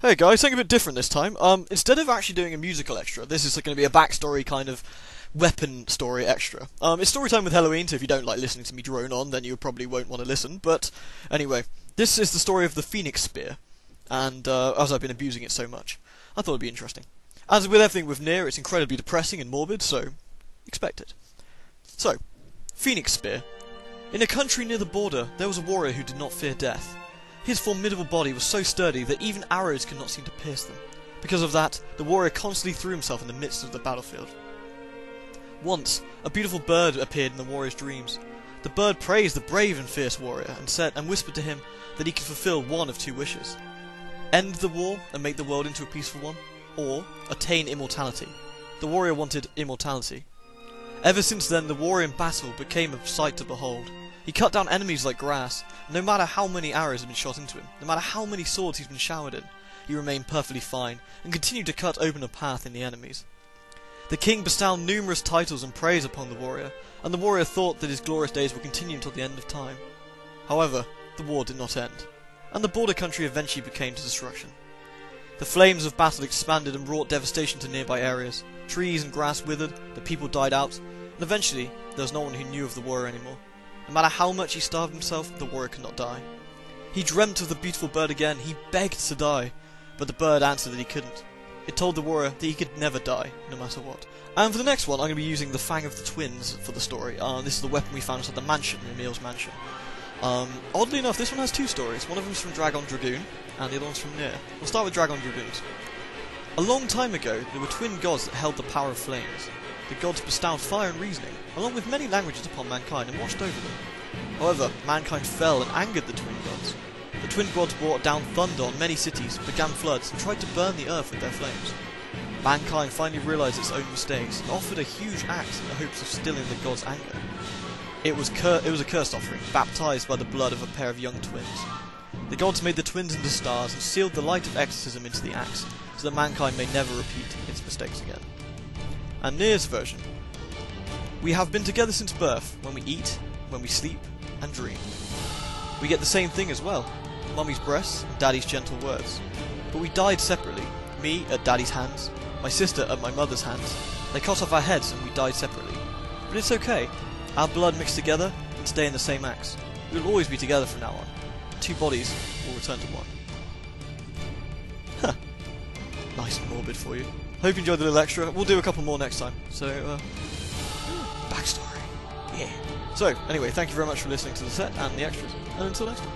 Hey guys, something a bit different this time. Instead of actually doing a musical extra, this is going to be a backstory kind of weapon story extra. It's story time with Halloween, so if you don't like listening to me drone on, then you probably won't want to listen. But anyway, this is the story of the Phoenix Spear, and as I've been abusing it so much, I thought it'd be interesting. As with everything with Nier, it's incredibly depressing and morbid, so expect it. So, Phoenix Spear. In a country near the border, there was a warrior who did not fear death. His formidable body was so sturdy that even arrows could not seem to pierce them. Because of that, the warrior constantly threw himself in the midst of the battlefield. Once, a beautiful bird appeared in the warrior's dreams. The bird praised the brave and fierce warrior and whispered to him that he could fulfill one of two wishes: end the war and make the world into a peaceful one, or attain immortality. The warrior wanted immortality. Ever since then, the warrior in battle became a sight to behold. He cut down enemies like grass. No matter how many arrows had been shot into him, no matter how many swords he's been showered in, he remained perfectly fine, and continued to cut open a path in the enemies. The king bestowed numerous titles and praise upon the warrior, and the warrior thought that his glorious days would continue until the end of time. However, the war did not end, and the border country eventually became to destruction. The flames of battle expanded and wrought devastation to nearby areas. Trees and grass withered, the people died out, and eventually there was no one who knew of the warrior anymore. No matter how much he starved himself, the warrior could not die. He dreamt of the beautiful bird again. He begged to die, but the bird answered that he couldn't. It told the warrior that he could never die, no matter what. And for the next one, I'm going to be using the Fang of the twins for the story. This is the weapon we found inside the mansion, Emil's mansion. Oddly enough, this one has two stories. One of them is from Dragon Dragoon, and the other one's from Nier. We'll start with Dragon Dragoons. A long time ago, there were twin gods that held the power of flames. The gods bestowed fire and reasoning, along with many languages upon mankind, and watched over them. However, mankind fell and angered the twin gods. The twin gods brought down thunder on many cities, began floods, and tried to burn the earth with their flames. Mankind finally realised its own mistakes, and offered a huge axe in the hopes of stilling the gods' anger. It was a cursed offering, baptised by the blood of a pair of young twins. The gods made the twins into stars, and sealed the light of exorcism into the axe, so that mankind may never repeat its mistakes again. And Nier's version. We have been together since birth, when we eat, when we sleep, and dream. We get the same thing as well, Mummy's breasts and Daddy's gentle words. But we died separately, me at Daddy's hands, my sister at my mother's hands. They cut off our heads and we died separately. But it's okay, our blood mixed together and stay in the same axe. We will always be together from now on. Two bodies will return to one. Huh. Nice and morbid for you. Hope you enjoyed the little extra. We'll do a couple more next time. So, backstory. Yeah. So, anyway, thank you very much for listening to the set and the extras. And until next time.